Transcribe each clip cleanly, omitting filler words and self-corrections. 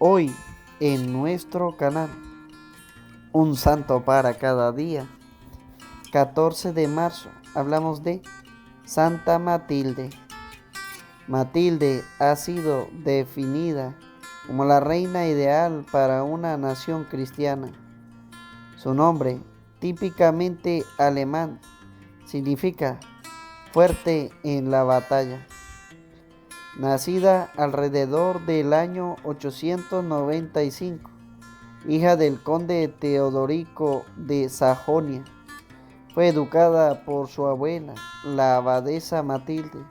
Hoy en nuestro canal, un santo para cada día, 14 de marzo, hablamos de Santa Matilde. Matilde ha sido definida como la reina ideal para una nación cristiana. Su nombre, típicamente alemán, significa fuerte en la batalla. Nacida alrededor del año 895, hija del conde Teodorico de Sajonia, fue educada por su abuela, la abadesa Matilde,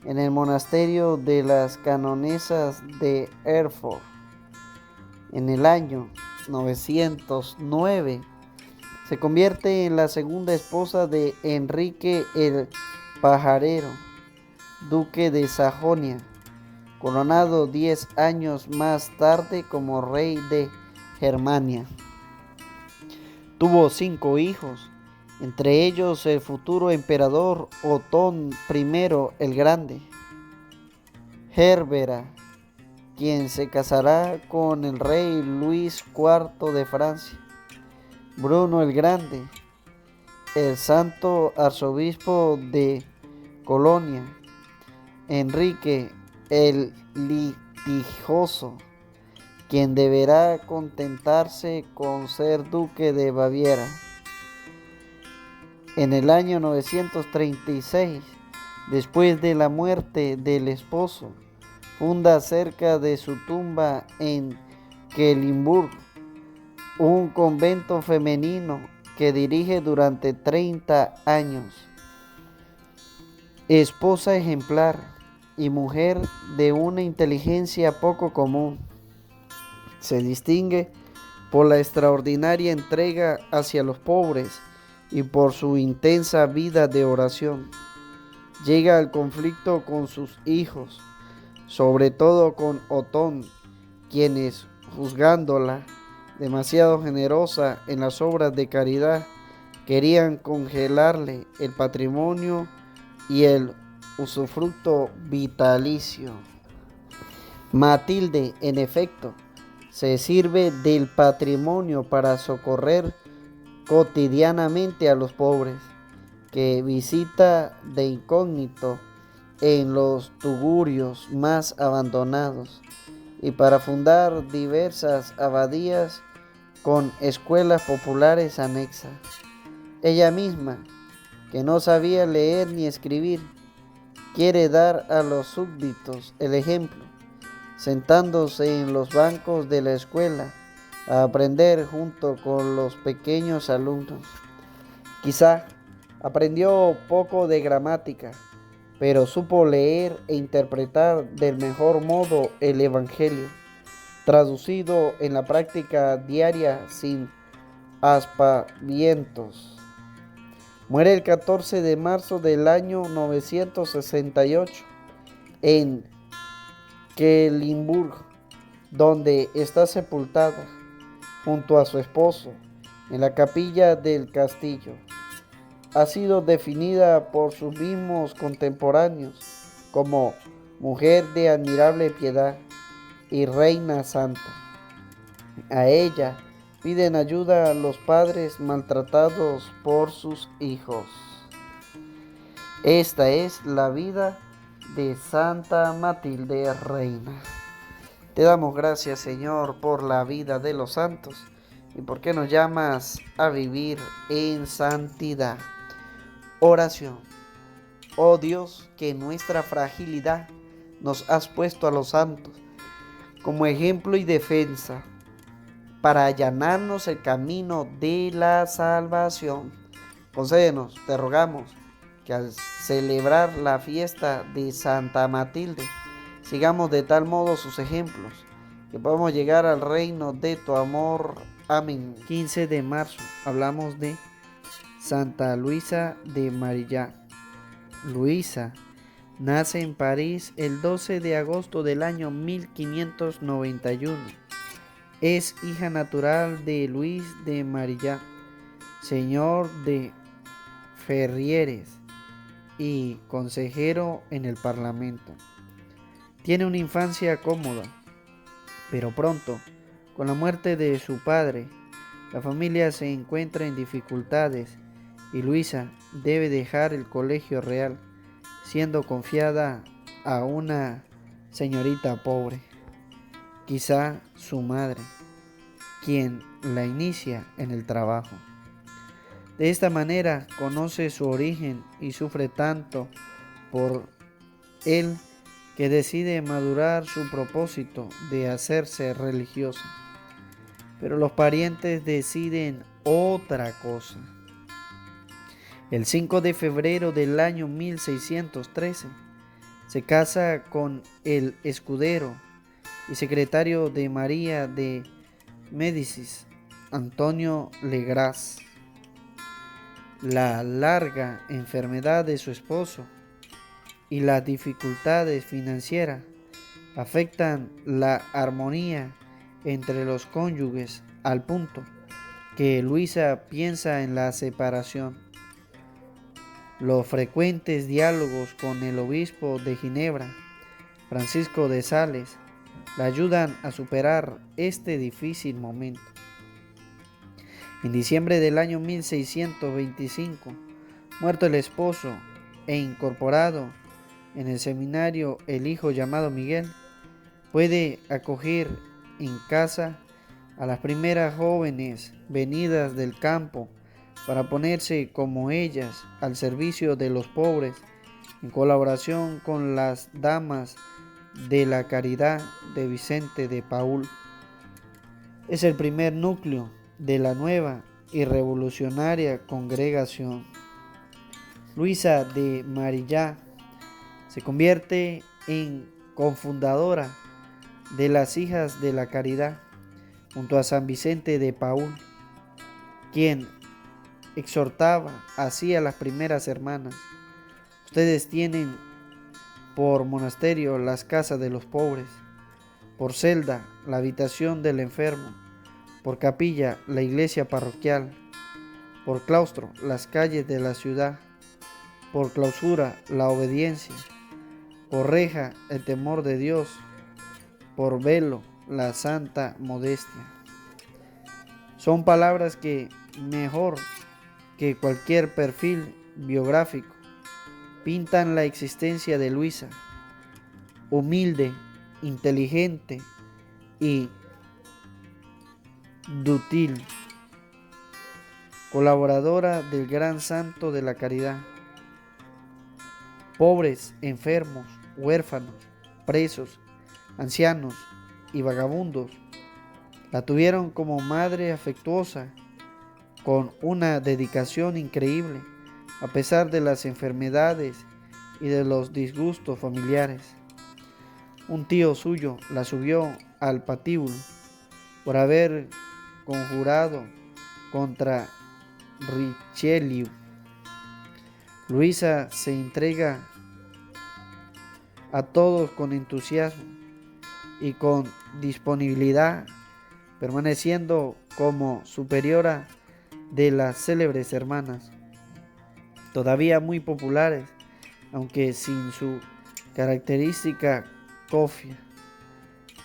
en el monasterio de las canonesas de Erfurt. En el año 909 se convierte en la segunda esposa de Enrique el Pajarero, duque de Sajonia, coronado 10 años más tarde como rey de Germania. Tuvo 5 hijos, entre ellos el futuro emperador Otón I el Grande, Herbera, quien se casará con el rey Luis IV de Francia, Bruno el Grande, el santo arzobispo de Colonia, Enrique el Litigioso, quien deberá contentarse con ser duque de Baviera. En el año 936, después de la muerte del esposo, funda cerca de su tumba en Quedlinburg un convento femenino que dirige durante 30 años. Esposa ejemplar y mujer de una inteligencia poco común, se distingue por la extraordinaria entrega hacia los pobres y por su intensa vida de oración. Llega al conflicto con sus hijos, sobre todo con Otón, quienes, juzgándola demasiado generosa en las obras de caridad, querían congelarle el patrimonio y el usufructo vitalicio. Matilde, en efecto, se sirve del patrimonio para socorrer cotidianamente a los pobres, que visita de incógnito en los tugurios más abandonados, y para fundar diversas abadías con escuelas populares anexas. Ella misma, que no sabía leer ni escribir, quiere dar a los súbditos el ejemplo, sentándose en los bancos de la escuela a aprender junto con los pequeños alumnos. Quizá aprendió poco de gramática, pero supo leer e interpretar del mejor modo el Evangelio, traducido en la práctica diaria sin aspavientos. Muere el 14 de marzo del año 968 en Quedlinburg, donde está sepultada junto a su esposo en la capilla del castillo. Ha sido definida por sus mismos contemporáneos como mujer de admirable piedad y reina santa. A ella piden ayuda a los padres maltratados por sus hijos. Esta es la vida de Santa Matilde Reina. Te damos gracias, Señor, por la vida de los santos y porque nos llamas a vivir en santidad. Oración. Oh Dios, que en nuestra fragilidad nos has puesto a los santos como ejemplo y defensa para allanarnos el camino de la salvación. Concédenos, te rogamos, que al celebrar la fiesta de Santa Matilde, sigamos de tal modo sus ejemplos, que podamos llegar al reino de tu amor. Amén. 15 de marzo, hablamos de Santa Luisa de Marillac. Luisa nace en París el 12 de agosto del año 1591. Es hija natural de Luis de Marillac, señor de Ferrieres y consejero en el Parlamento. Tiene una infancia cómoda. Pero pronto, con la muerte de su padre, la familia se encuentra en dificultades y Luisa debe dejar el colegio real, siendo confiada a una señorita pobre, quizá su madre, quien la inicia en el trabajo. De esta manera conoce su origen y sufre tanto por él que decide madurar su propósito de hacerse religiosa. Pero los parientes deciden otra cosa. El 5 de febrero del año 1613 se casa con el escudero y secretario de María de Médicis, Antonio Legras. La larga enfermedad de su esposo y las dificultades financieras afectan la armonía entre los cónyuges al punto que Luisa piensa en la separación. Los frecuentes diálogos con el obispo de Ginebra, Francisco de Sales, la ayudan a superar este difícil momento. En diciembre del año 1625, muerto el esposo e incorporado en el seminario el hijo llamado Miguel, puede acoger en casa a las primeras jóvenes venidas del campo para ponerse como ellas al servicio de los pobres, en colaboración con las damas de la caridad de Vicente de Paúl. Es el primer núcleo de la nueva y revolucionaria congregación. Luisa de Marillá se convierte en cofundadora de las Hijas de la Caridad junto a San Vicente de Paúl, quien exhortaba así a las primeras hermanas: ustedes tienen por monasterio las casas de los pobres, por celda la habitación del enfermo, por capilla la iglesia parroquial, por claustro las calles de la ciudad, por clausura la obediencia, por reja el temor de Dios, por velo la santa modestia. Son palabras que, mejor que cualquier perfil biográfico, pintan la existencia de Luisa, humilde, inteligente y dúctil, colaboradora del gran santo de la caridad. Pobres, enfermos, huérfanos, presos, ancianos y vagabundos la tuvieron como madre afectuosa, con una dedicación increíble, a pesar de las enfermedades y de los disgustos familiares. Un tío suyo la subió al patíbulo por haber conjurado contra Richelieu. Luisa se entrega a todos con entusiasmo y con disponibilidad, permaneciendo como superiora de las célebres hermanas, todavía muy populares, aunque sin su característica cofia,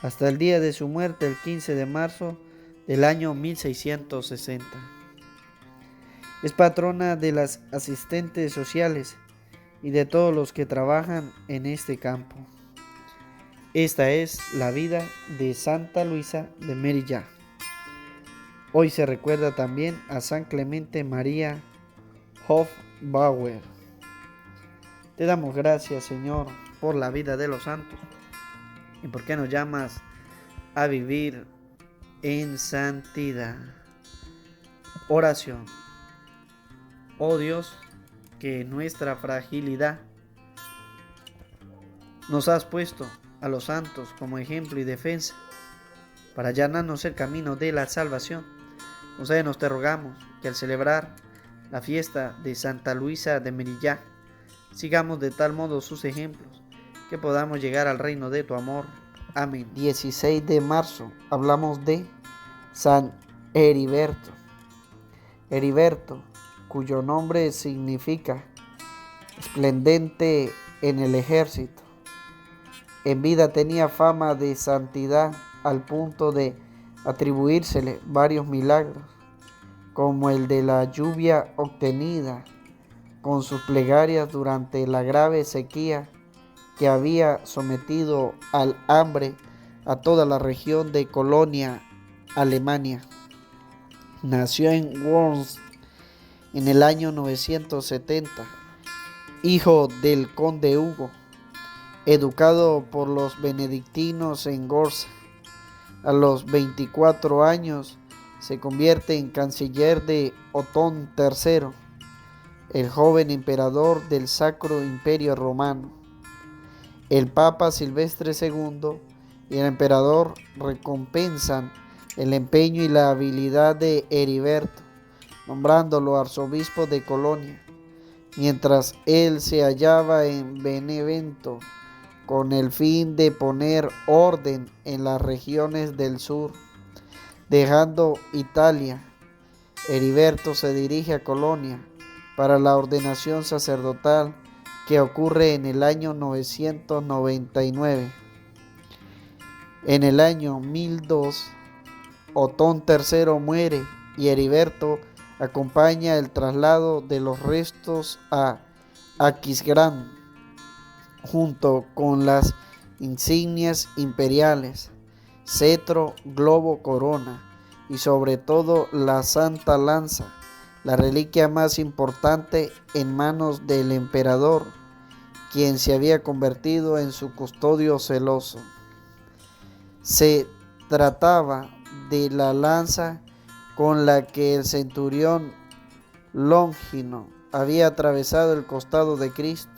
hasta el día de su muerte, el 15 de marzo del año 1660. Es patrona de las asistentes sociales y de todos los que trabajan en este campo. Esta es la vida de Santa Luisa de Marillá. Hoy se recuerda también a San Clemente María Hofbauer. Te damos gracias, Señor, por la vida de los santos y porque nos llamas a vivir en santidad. Oración. Oh Dios, que en nuestra fragilidad nos has puesto a los santos como ejemplo y defensa para allanarnos el camino de la salvación. Concédenos, te rogamos, que al celebrar la fiesta de Santa Luisa de Marillá, sigamos de tal modo sus ejemplos, que podamos llegar al reino de tu amor. Amén. 16 de marzo hablamos de San Heriberto. Heriberto, cuyo nombre significa esplendente en el ejército. En vida tenía fama de santidad al punto de atribuírsele varios milagros, como el de la lluvia obtenida con sus plegarias durante la grave sequía que había sometido al hambre a toda la región de Colonia, Alemania. Nació en Worms en el año 970, hijo del conde Hugo, educado por los benedictinos en Gorza. A los 24 años se convierte en canciller de Otón III, el joven emperador del Sacro Imperio Romano. El Papa Silvestre II y el emperador recompensan el empeño y la habilidad de Heriberto, nombrándolo arzobispo de Colonia, mientras él se hallaba en Benevento, con el fin de poner orden en las regiones del sur. Dejando Italia, Heriberto se dirige a Colonia para la ordenación sacerdotal que ocurre en el año 999. En el año 1002, Otón III muere y Heriberto acompaña el traslado de los restos a Aquisgrán, junto con las insignias imperiales, cetro, globo, corona y sobre todo la Santa Lanza, la reliquia más importante, en manos del emperador, quien se había convertido en su custodio celoso. Se trataba de la lanza con la que el centurión Longino había atravesado el costado de Cristo,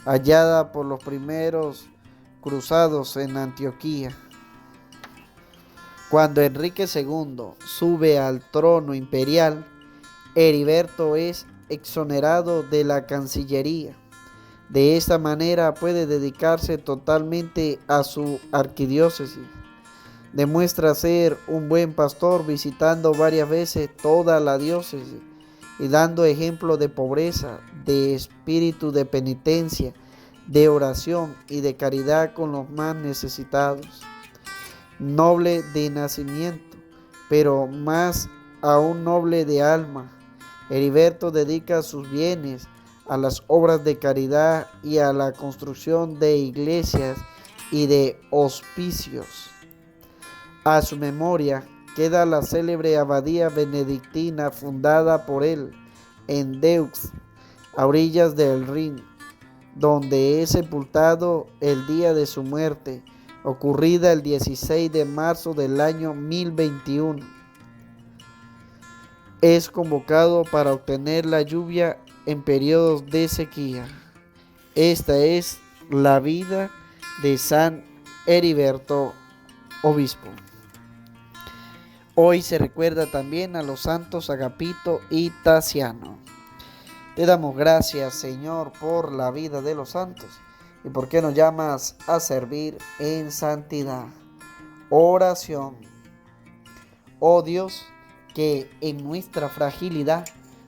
hallada por los primeros cruzados en Antioquía. Cuando Enrique II sube al trono imperial, Heriberto es exonerado de la Cancillería. De esta manera puede dedicarse totalmente a su arquidiócesis. Demuestra ser un buen pastor, visitando varias veces toda la diócesis y dando ejemplo de pobreza, de espíritu de penitencia, de oración y de caridad con los más necesitados. Noble de nacimiento, pero más aún noble de alma, Heriberto dedica sus bienes a las obras de caridad y a la construcción de iglesias y de hospicios. A su memoria queda la célebre abadía benedictina fundada por él en Deux, a orillas del Rin, donde es sepultado el día de su muerte, ocurrida el 16 de marzo del año 1021. Es convocado para obtener la lluvia en periodos de sequía. Esta es la vida de San Heriberto, obispo. Hoy se recuerda también a los santos Agapito y Tasiano. Te damos gracias, Señor, por la vida de los santos y porque nos llamas a servir en santidad. Oración. Oh Dios, que en nuestra fragilidad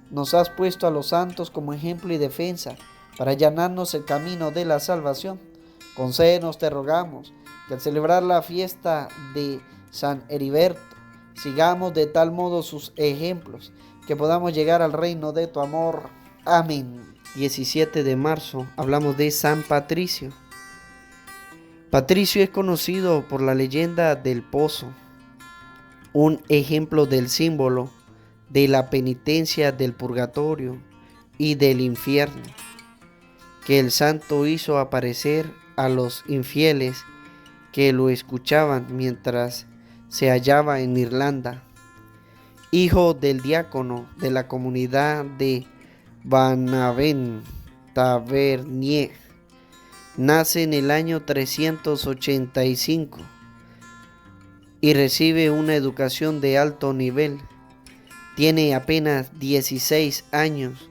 nos has puesto a los santos como ejemplo y defensa para allanarnos el camino de la salvación. Concédenos, te rogamos, que al celebrar la fiesta de San Heriberto, sigamos de tal modo sus ejemplos, que podamos llegar al reino de tu amor. Amén. 17 de marzo hablamos de San Patricio. Patricio es conocido por la leyenda del pozo, un ejemplo del símbolo de la penitencia del purgatorio y del infierno, que el santo hizo aparecer a los infieles que lo escuchaban mientras se hallaba en Irlanda. Hijo del diácono de la comunidad de Banavent-Tavernier, nace en el año 385 y recibe una educación de alto nivel. Tiene apenas 16 años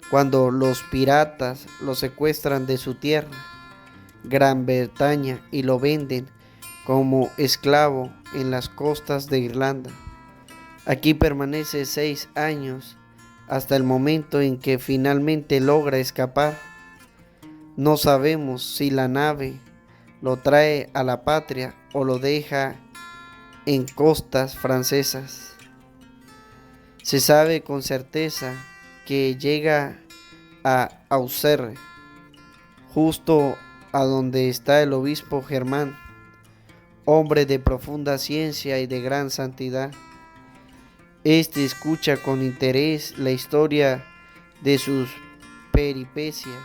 cuando los piratas lo secuestran de su tierra, Gran Bretaña, y lo venden como esclavo en las costas de Irlanda. Aquí permanece 6 años hasta el momento en que finalmente logra escapar. No sabemos si la nave lo trae a la patria o lo deja en costas francesas. Se sabe con certeza que llega a Auxerre, justo a donde está el obispo Germán, hombre de profunda ciencia y de gran santidad. Este escucha con interés la historia de sus peripecias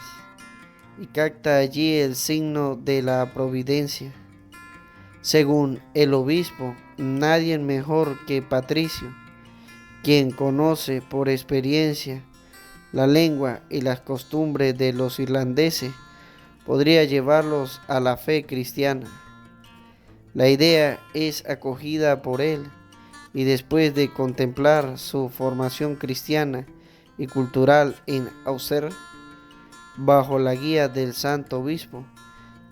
y capta allí el signo de la providencia. Según el obispo, nadie mejor que Patricio, quien conoce por experiencia la lengua y las costumbres de los irlandeses, podría llevarlos a la fe cristiana. La idea es acogida por él y después de contemplar su formación cristiana y cultural en Auxerre, bajo la guía del santo obispo,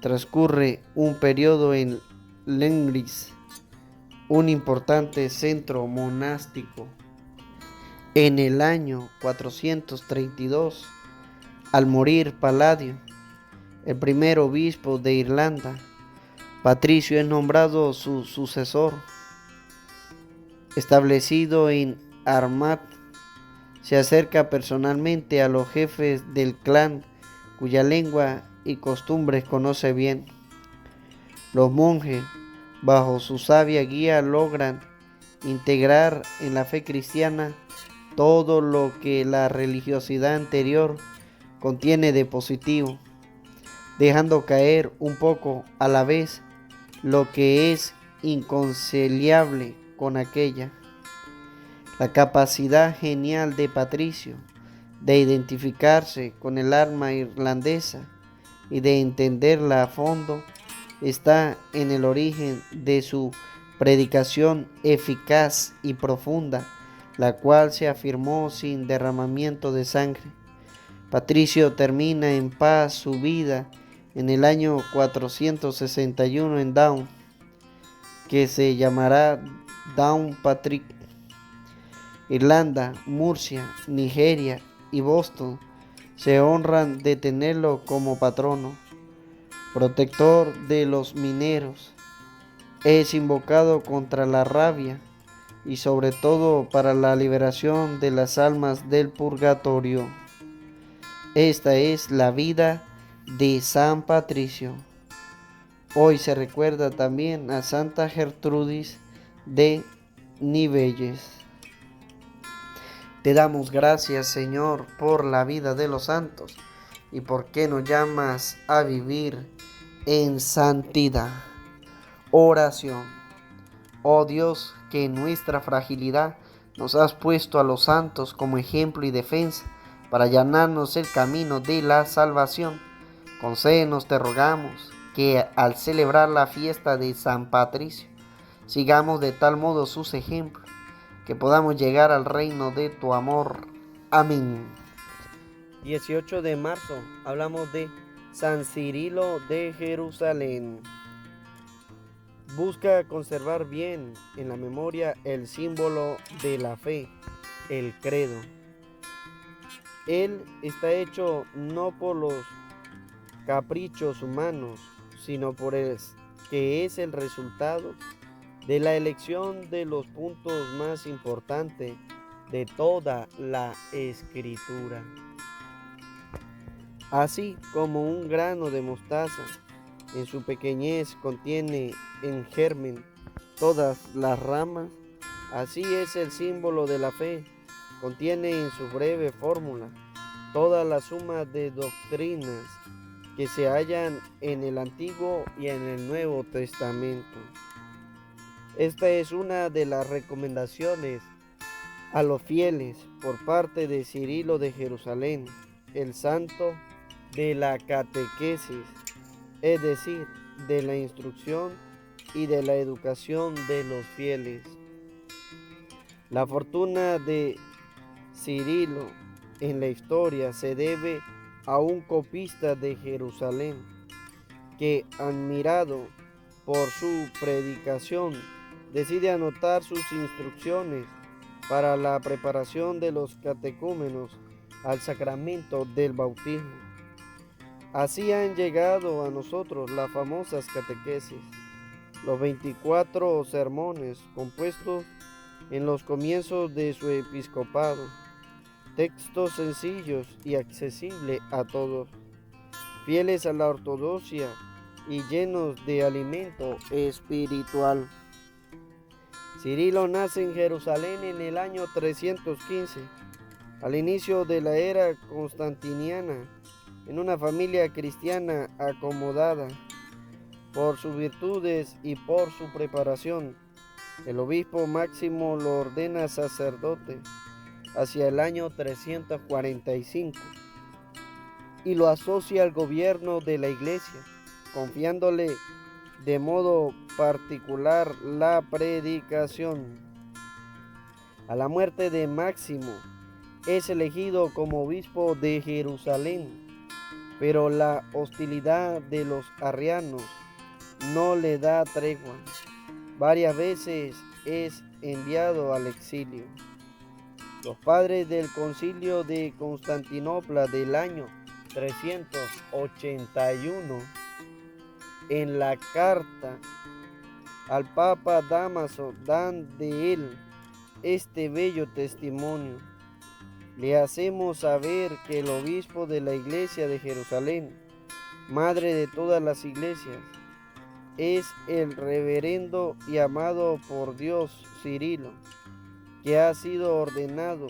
transcurre un periodo en Lengris, un importante centro monástico. En el año 432, al morir Paladio, el primer obispo de Irlanda, Patricio es nombrado su sucesor. Establecido en Armagh, se acerca personalmente a los jefes del clan, cuya lengua y costumbres conoce bien. Los monjes, bajo su sabia guía, logran integrar en la fe cristiana todo lo que la religiosidad anterior contiene de positivo, dejando caer un poco a la vez lo que es inconciliable con aquella. La capacidad genial de Patricio de identificarse con el alma irlandesa y de entenderla a fondo está en el origen de su predicación eficaz y profunda, la cual se afirmó sin derramamiento de sangre. Patricio termina en paz su vida en el año 461 en Down, que se llamará Downpatrick. Irlanda, Murcia, Nigeria y Boston se honran de tenerlo como patrono, protector de los mineros. Es invocado contra la rabia y sobre todo para la liberación de las almas del purgatorio. Esta es la vida de San Patricio. Hoy se recuerda también a Santa Gertrudis de Nivelles. Te damos gracias, Señor, por la vida de los santos y porque nos llamas a vivir en santidad. Oración. Oh Dios, que en nuestra fragilidad nos has puesto a los santos como ejemplo y defensa para allanarnos el camino de la salvación. Concédenos, te rogamos, que al celebrar la fiesta de San Patricio, sigamos de tal modo sus ejemplos, que podamos llegar al reino de tu amor. Amén. 18 de marzo, hablamos de San Cirilo de Jerusalén. Busca conservar bien en la memoria el símbolo de la fe, el credo. Él está hecho no por los caprichos humanos, sino por el que es el resultado de la elección de los puntos más importantes de toda la Escritura. Así como un grano de mostaza en su pequeñez contiene en germen todas las ramas, así es el símbolo de la fe, contiene en su breve fórmula toda la suma de doctrinas que se hallan en el Antiguo y en el Nuevo Testamento. Esta es una de las recomendaciones a los fieles por parte de Cirilo de Jerusalén, el santo de la catequesis, es decir, de la instrucción y de la educación de los fieles. La fortuna de Cirilo en la historia se debe a un copista de Jerusalén que, admirado por su predicación, decide anotar sus instrucciones para la preparación de los catecúmenos al sacramento del bautismo. Así han llegado a nosotros las famosas catequesis, los 24 sermones compuestos en los comienzos de su episcopado, textos sencillos y accesibles a todos, fieles a la ortodoxia y llenos de alimento espiritual. Cirilo nace en Jerusalén en el año 315, al inicio de la era constantiniana, en una familia cristiana acomodada. Por sus virtudes y por su preparación, el obispo Máximo lo ordena sacerdote hacia el año 345 y lo asocia al gobierno de la iglesia, confiándole de modo particular la predicación. A la muerte de Máximo, es elegido como obispo de Jerusalén, pero la hostilidad de los arrianos no le da tregua. Varias veces es enviado al exilio. Los padres del Concilio de Constantinopla del año 381, en la carta al Papa Dámaso, dan de él este bello testimonio. Le hacemos saber que el obispo de la iglesia de Jerusalén, madre de todas las iglesias, es el reverendo y amado por Dios Cirilo, que ha sido ordenado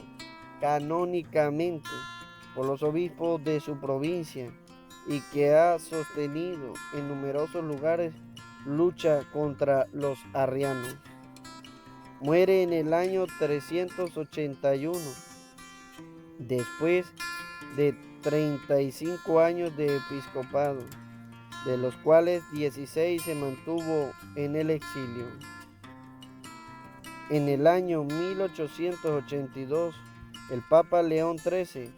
canónicamente por los obispos de su provincia y que ha sostenido en numerosos lugares lucha contra los arrianos. Muere en el año 381, después de 35 años de episcopado, de los cuales 16 se mantuvo en el exilio. En el año 1882, el Papa León XIII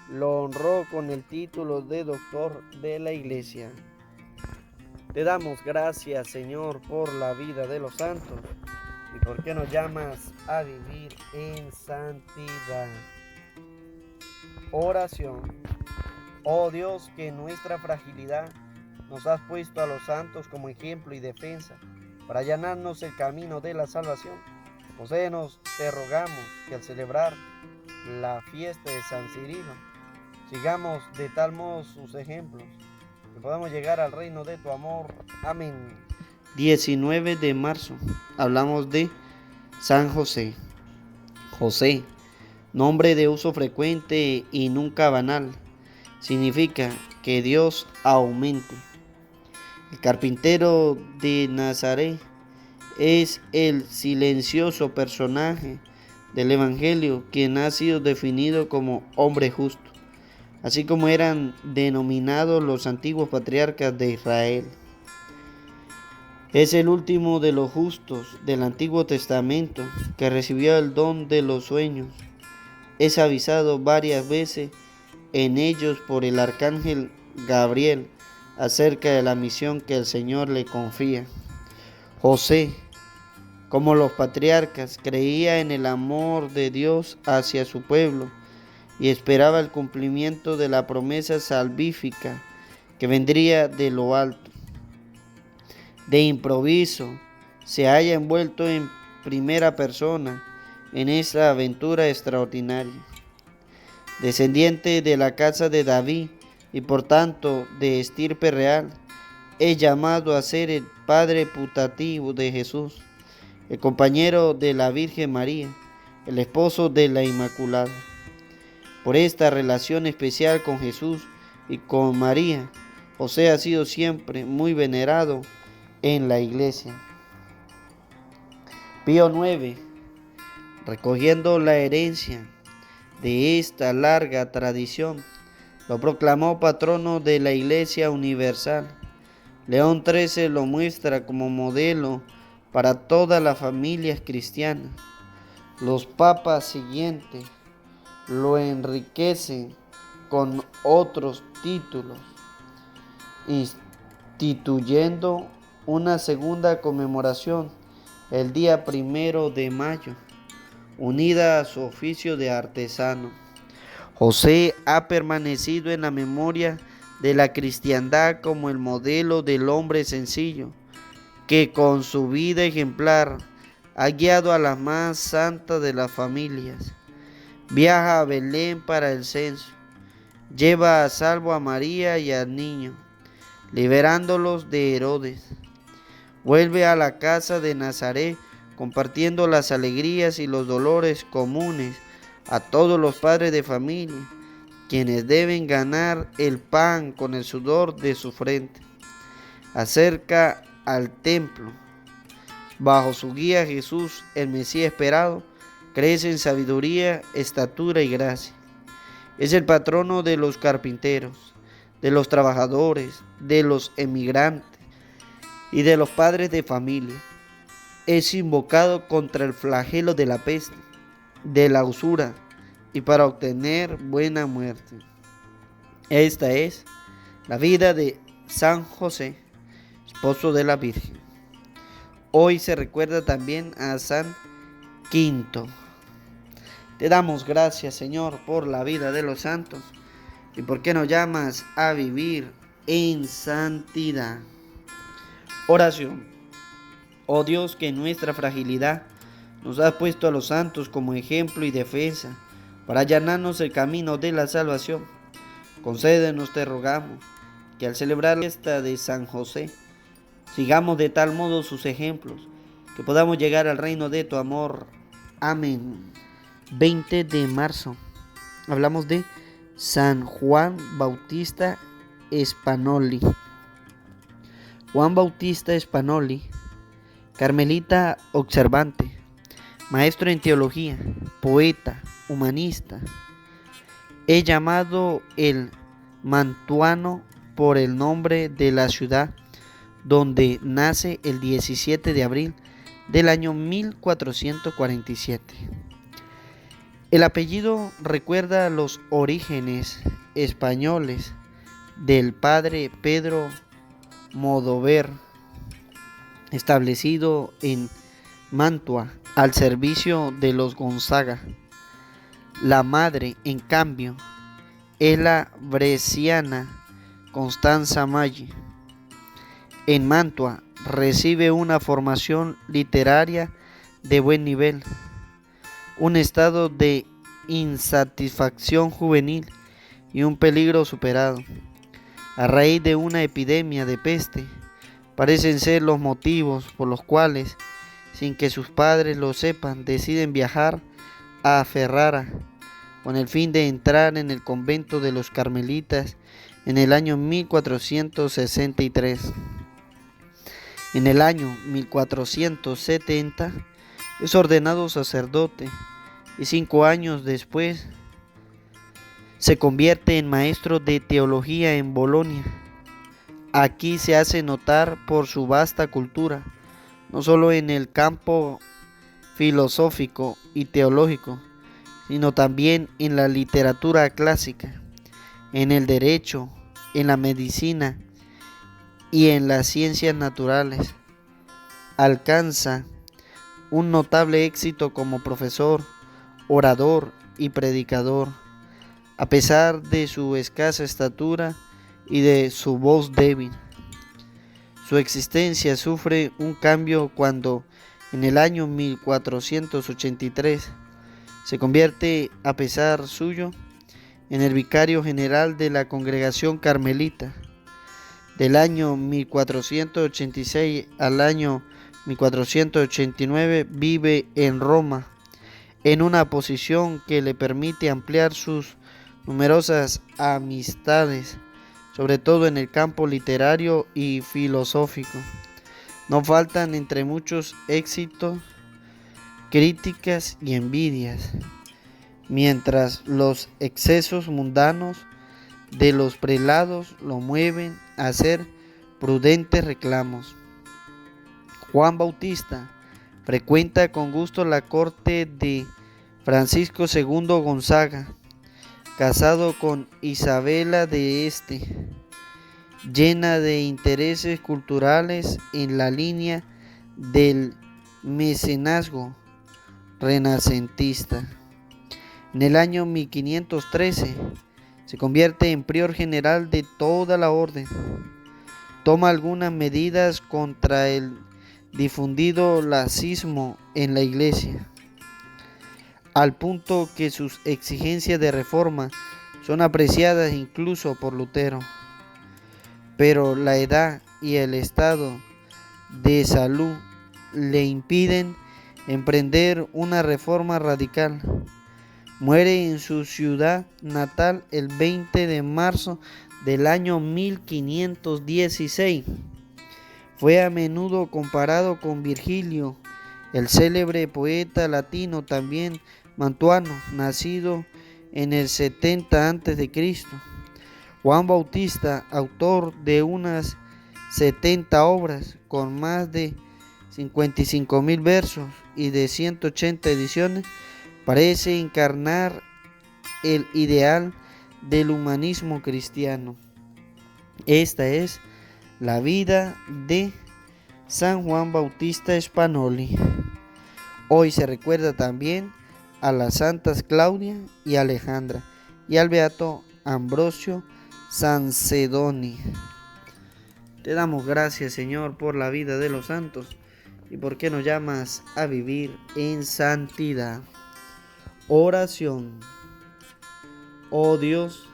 lo honró con el título de doctor de la Iglesia. Te damos gracias, Señor, por la vida de los santos y porque nos llamas a vivir en santidad. Oración. Oh Dios, que en nuestra fragilidad nos has puesto a los santos como ejemplo y defensa para allanarnos el camino de la salvación. Concédenos, te rogamos, que al celebrar la fiesta de San Cirilo, sigamos de tal modo sus ejemplos, que podamos llegar al reino de tu amor. Amén. 19 de marzo, hablamos de San José. José, nombre de uso frecuente y nunca banal, significa que Dios aumente. El carpintero de Nazaret es el silencioso personaje del Evangelio, quien ha sido definido como hombre justo, así como eran denominados los antiguos patriarcas de Israel. Es el último de los justos del Antiguo Testamento que recibió el don de los sueños. Es avisado varias veces en ellos por el arcángel Gabriel acerca de la misión que el Señor le confía. José, como los patriarcas, creía en el amor de Dios hacia su pueblo y esperaba el cumplimiento de la promesa salvífica que vendría de lo alto. De improviso, se halla envuelto en primera persona en esa aventura extraordinaria. Descendiente de la casa de David y por tanto de estirpe real, es llamado a ser el padre putativo de Jesús, el compañero de la Virgen María, el esposo de la Inmaculada. Por esta relación especial con Jesús y con María, José ha sido siempre muy venerado en la Iglesia. Pío IX, recogiendo la herencia de esta larga tradición, lo proclamó patrono de la Iglesia Universal. León XIII lo muestra como modelo para todas las familias cristianas. Los papas siguientes lo enriquecen con otros títulos, instituyendo una segunda conmemoración el día 1 de mayo, unida a su oficio de artesano. José ha permanecido en la memoria de la cristiandad como el modelo del hombre sencillo, que con su vida ejemplar ha guiado a la más santa de las familias. Viaja a Belén para el censo, lleva a salvo a María y al niño, liberándolos de Herodes. Vuelve a la casa de Nazaret, compartiendo las alegrías y los dolores comunes a todos los padres de familia, quienes deben ganar el pan con el sudor de su frente. Acerca al templo. Bajo su guía Jesús, el Mesías esperado, crece en sabiduría, estatura y gracia. Es el patrono de los carpinteros, de los trabajadores, de los emigrantes y de los padres de familia. Es invocado contra el flagelo de la peste, de la usura y para obtener buena muerte. Esta es la vida de San José, esposo de la Virgen. Hoy se recuerda también a San Quinto. Te damos gracias, Señor, por la vida de los santos y porque nos llamas a vivir en santidad. Oración. Oh Dios, que en nuestra fragilidad nos has puesto a los santos como ejemplo y defensa para allanarnos el camino de la salvación. Concédenos, te rogamos, que al celebrar la fiesta de San José, sigamos de tal modo sus ejemplos, que podamos llegar al reino de tu amor. Amén. 20 de marzo. Hablamos de San Juan Bautista Spanoli. Juan Bautista Spanoli, carmelita observante, maestro en teología, poeta, humanista. Es llamado el Mantuano por el nombre de la ciudad donde nace el 17 de abril del año 1447. El apellido recuerda los orígenes españoles del padre Pedro Modover, establecido en Mantua al servicio de los Gonzaga. La madre, en cambio, es la bresciana Constanza Maggi. En Mantua recibe una formación literaria de buen nivel, un estado de insatisfacción juvenil y un peligro superado. A raíz de una epidemia de peste, parecen ser los motivos por los cuales, sin que sus padres lo sepan, deciden viajar a Ferrara con el fin de entrar en el convento de los Carmelitas en el año 1463. En el año 1470 es ordenado sacerdote y 5 años después se convierte en maestro de teología en Bolonia. Aquí se hace notar por su vasta cultura, no solo en el campo filosófico y teológico, sino también en la literatura clásica, en el derecho, en la medicina y en las ciencias naturales. Alcanza un notable éxito como profesor, orador y predicador, a pesar de su escasa estatura y de su voz débil. Su existencia sufre un cambio cuando, en el año 1483, se convierte, a pesar suyo, en el vicario general de la congregación carmelita. Del año 1486 al año 1489 vive en Roma, en una posición que le permite ampliar sus numerosas amistades, sobre todo en el campo literario y filosófico. No faltan entre muchos éxitos, críticas y envidias, mientras los excesos mundanos de los prelados lo mueven a hacer prudentes reclamos. Juan Bautista frecuenta con gusto la corte de Francisco II Gonzaga, casado con Isabela de Este, llena de intereses culturales en la línea del mecenazgo renacentista. En el año 1513 se convierte en prior general de toda la orden. Toma algunas medidas contra el difundido lacismo en la Iglesia, al punto que sus exigencias de reforma son apreciadas incluso por Lutero. Pero la edad y el estado de salud le impiden emprender una reforma radical. Muere en su ciudad natal el 20 de marzo del año 1516. Fue a menudo comparado con Virgilio, el célebre poeta latino también mantuano, nacido en el 70 a.C. Juan Bautista, autor de unas 70 obras con más de 55.000 versos y de 180 ediciones, parece encarnar el ideal del humanismo cristiano. Esta es la vida de San Juan Bautista Spanoli. Hoy se recuerda también a las santas Claudia y Alejandra y al beato Ambrosio Sancedoni. Te damos gracias, Señor, por la vida de los santos y porque nos llamas a vivir en santidad. Oración. Oh Dios,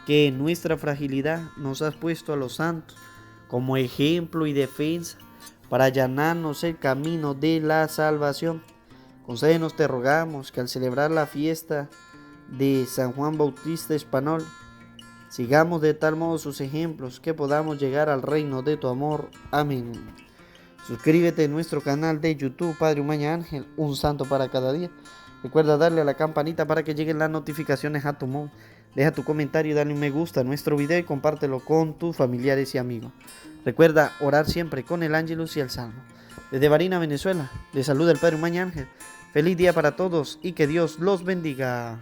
que en nuestra fragilidad nos has puesto a los santos como ejemplo y defensa para allanarnos el camino de la salvación. Concédenos, te rogamos, que al celebrar la fiesta de San Juan Bautista Spanoli, sigamos de tal modo sus ejemplos que podamos llegar al reino de tu amor. Amén. Suscríbete a nuestro canal de YouTube, Padre Umaña Ángel, un santo para cada día. Recuerda darle a la campanita para que lleguen las notificaciones a tu móvil. Deja tu comentario, dale un me gusta a nuestro video y compártelo con tus familiares y amigos. Recuerda orar siempre con el Ángelus y el Salmo. Desde Barinas, Venezuela, les saluda el Padre Umaña Ángel. Feliz día para todos y que Dios los bendiga.